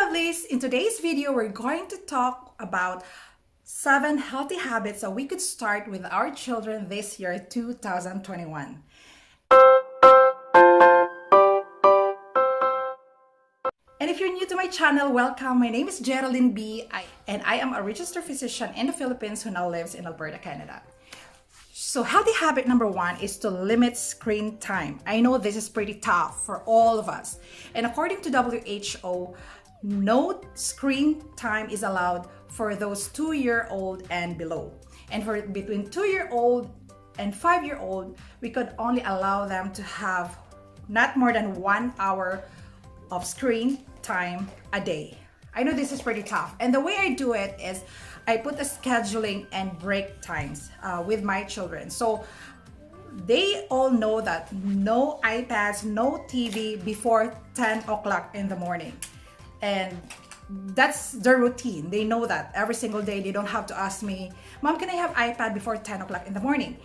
lovelies! In today's video, we're going to talk about 7 healthy habits that we could start with our children this year, 2021. And if you're new to my channel, welcome. My name is Geraldine B. And I am a registered physician in the Philippines who now lives in Alberta, Canada. So healthy habit number 1 is to limit screen time. I know this is pretty tough for all of us. And according to WHO, no screen time is allowed for those 2-year-old and below. And for between 2-year-old and 5-year-old, we could only allow them to have not more than 1 hour of screen time a day. I know this is pretty tough. And the way I do it is I put a scheduling and break times with my children. So they all know that no iPads, no TV before 10 o'clock in the morning. And that's their routine. They know that every single day. They don't have to ask me, Mom, can I have iPad before 10 o'clock in the morning?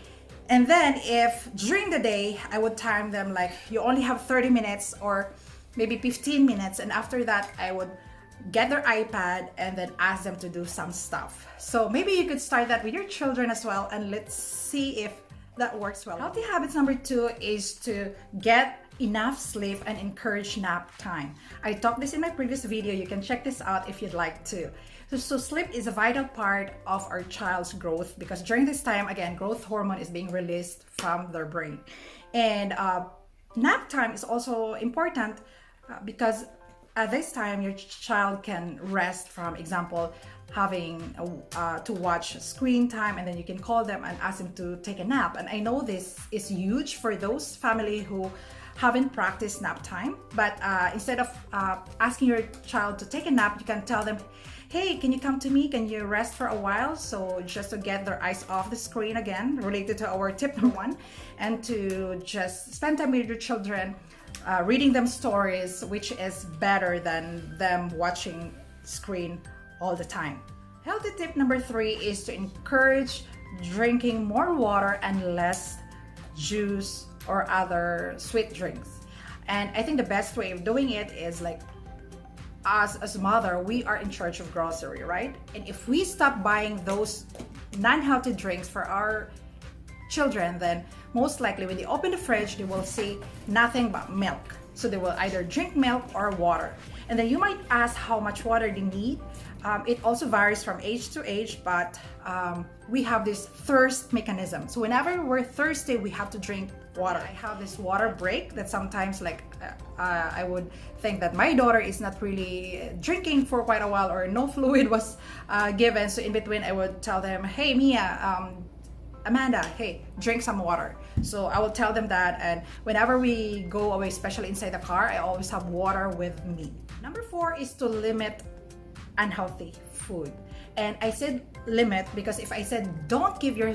And then if during the day, I would time them like you only have 30 minutes or maybe 15 minutes. And after that, I would get their iPad and then ask them to do some stuff. So maybe you could start that with your children as well, and let's see if that works well. Healthy habits number 2 is to get enough sleep and encourage nap time. I talked this in my previous video. You can check this out if you'd like to. So sleep is a vital part of our child's growth because during this time, again, growth hormone is being released from their brain. And nap time is also important because at this time, your child can rest from, example, having to watch screen time, and then you can call them and ask them to take a nap. And I know this is huge for those family who haven't practiced nap time. But instead of asking your child to take a nap, you can tell them, hey, can you come to me? Can you rest for a while? So just to get their eyes off the screen again, related to our tip number 1, and to just spend time with your children. Reading them stories, which is better than them watching screen all the time. Healthy tip number 3 is to encourage drinking more water and less juice or other sweet drinks. And I think the best way of doing it is like us as a mother, we are in charge of grocery, right? And if we stop buying those non-healthy drinks for our children, then most likely when they open the fridge, they will see nothing but milk. So they will either drink milk or water. And then you might ask how much water they need. It also varies from age to age, but we have this thirst mechanism. So whenever we're thirsty, we have to drink water. I have this water break that sometimes I would think that my daughter is not really drinking for quite a while or no fluid was given. So in between, I would tell them, hey, Mia, Amanda, hey, drink some water. So I will tell them that, and whenever we go away, especially inside the car, I always have water with me. Number 4 is to limit unhealthy food. And I said limit because if I said don't give your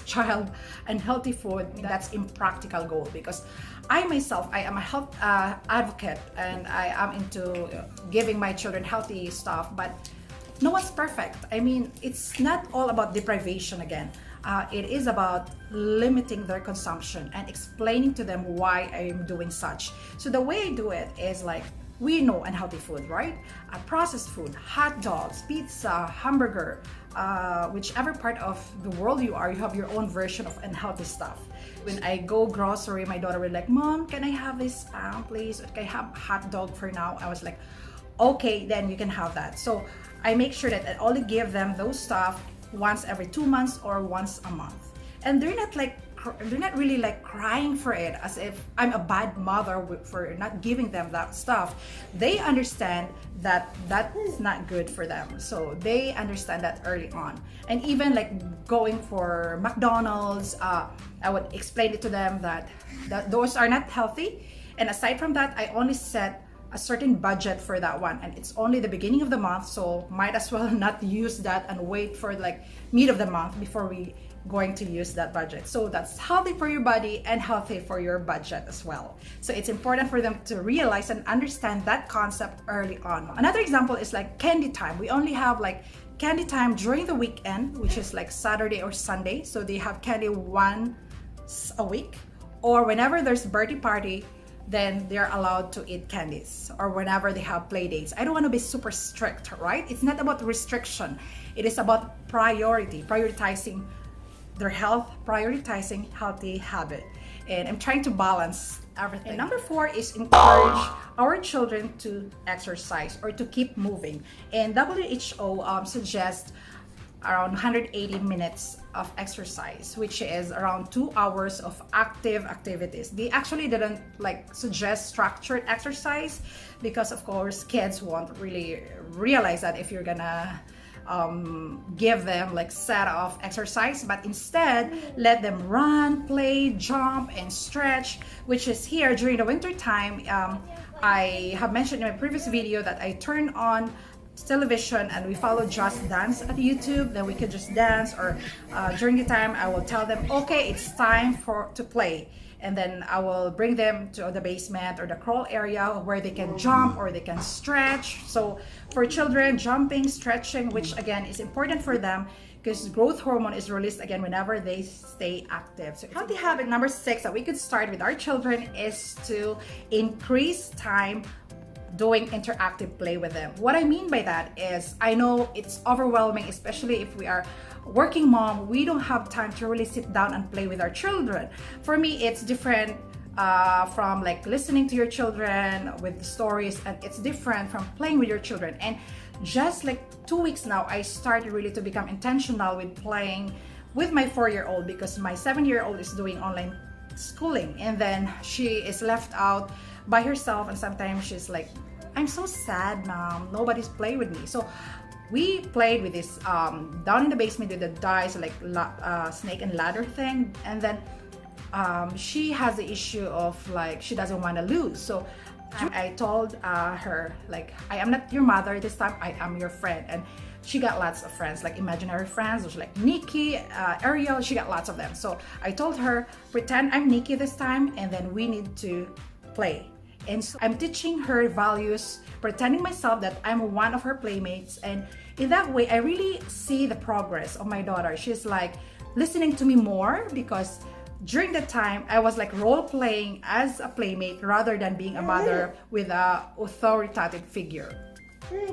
child unhealthy food, that's impractical goal, because I myself, I am a health advocate and I am into giving my children healthy stuff, but no one's perfect. I mean, it's not all about deprivation again. It is about limiting their consumption and explaining to them why I'm doing such. So the way I do it is like, we know unhealthy food, right? Processed food, hot dogs, pizza, hamburger, whichever part of the world you are, you have your own version of unhealthy stuff. When I go grocery, my daughter will like, Mom, can I have this please? Or can I have hot dog for now? I was like, okay, then you can have that. So I make sure that I only give them those stuff once every 2 months or once a month. And they're not really like crying for it as if I'm a bad mother for not giving them that stuff. They understand that that is not good for them. So they understand that early on. And even like going for McDonald's, I would explain it to them that those are not healthy. And aside from that, I only set a certain budget for that one, and it's only the beginning of the month, so might as well not use that and wait for like mid of the month before we going to use that budget. So that's healthy for your body and healthy for your budget as well. So it's important for them to realize and understand that concept early on. Another example is like candy time. We only have like candy time during the weekend, which is like Saturday or Sunday. So they have candy once a week, or whenever there's a birthday party, then they're allowed to eat candies or whenever they have play dates. I don't want to be super strict, right? It's not about restriction. It is about prioritizing their health, prioritizing healthy habit. And I'm trying to balance everything. And number 4 is encourage our children to exercise or to keep moving. And WHO suggests around 180 minutes of exercise, which is around 2 hours of active activities. They actually didn't like suggest structured exercise because of course kids won't really realize that if you're gonna give them like set of exercise, but instead let them run, play, jump, and stretch, which is here during the winter time. I have mentioned in my previous video that I turn on television and we follow Just Dance at YouTube. Then we could just dance, or during the time I will tell them, okay, it's time to play, and then I will bring them to the basement or the crawl area where they can jump or they can stretch. So for children, jumping, stretching, which again is important for them because growth hormone is released again whenever they stay active. So healthy habit number 6 that we could start with our children is to increase time doing interactive play with them. What I mean by that is, I know it's overwhelming, especially if we are working mom, we don't have time to really sit down and play with our children. For me, it's different from like listening to your children with the stories, and it's different from playing with your children. And just like 2 weeks now, I started really to become intentional with playing with my 4-year-old because my 7-year-old is doing online schooling, and then she is left out by herself, and sometimes she's like, I'm so sad, mom, nobody's playing with me. So we played with this down in the basement with the dice, like snake and ladder thing, and then she has the issue of like she doesn't want to lose. So I told her like, I am not your mother this time, I am your friend. And she got lots of friends, like imaginary friends, which like Nikki, Ariel, she got lots of them. So I told her, pretend I'm Nikki this time, and then we need to play. And so I'm teaching her values, pretending myself that I'm one of her playmates. And in that way, I really see the progress of my daughter. She's like listening to me more because during that time, I was like role playing as a playmate rather than being a mother with a authoritative figure.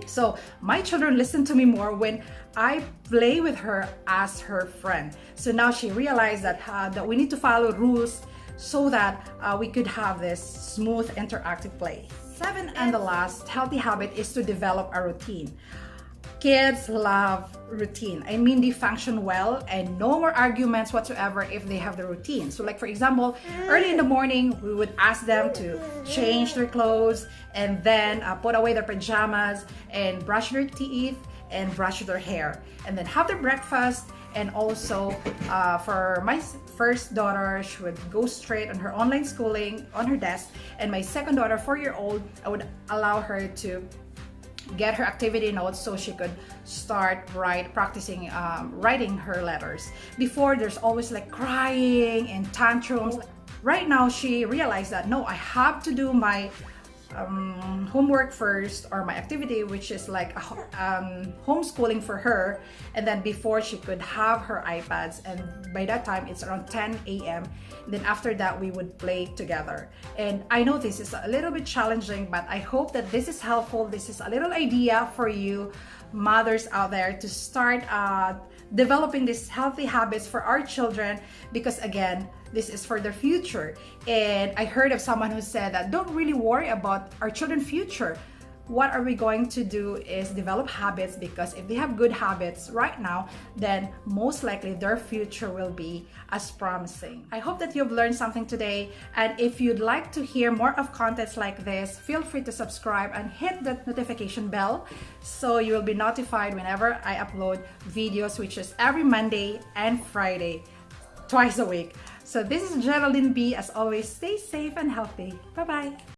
So my children listen to me more when I play with her as her friend. So now she realized that we need to follow rules so that we could have this smooth interactive play. 7 and the last healthy habit is to develop a routine. Kids love routine. I mean, they function well and no more arguments whatsoever if they have the routine. So like for example, early in the morning, we would ask them to change their clothes and then put away their pajamas and brush their teeth and brush their hair and then have their breakfast. And also for my first daughter, she would go straight on her online schooling on her desk, and my second daughter, 4-year-old, I would allow her to get her activity notes so she could start practicing writing her letters. Before, there's always like crying and tantrums. Right now, she realized that no, I have to do my homework first, or my activity, which is like homeschooling for her, and then before she could have her iPads, and by that time it's around 10 a.m. Then after that we would play together. And I know this is a little bit challenging, but I hope that this is helpful. This is a little idea for you mothers out there to start developing these healthy habits for our children, because again, this is for their future. And I heard of someone who said that don't really worry about our children's future. What are we going to do is develop habits, because if they have good habits right now, then most likely their future will be as promising. I hope that you've learned something today, and if you'd like to hear more of contents like this, feel free to subscribe and hit that notification bell so you will be notified whenever I upload videos, which is every Monday and Friday, twice a week. So this is Geraldine B. As always, stay safe and healthy. Bye-bye.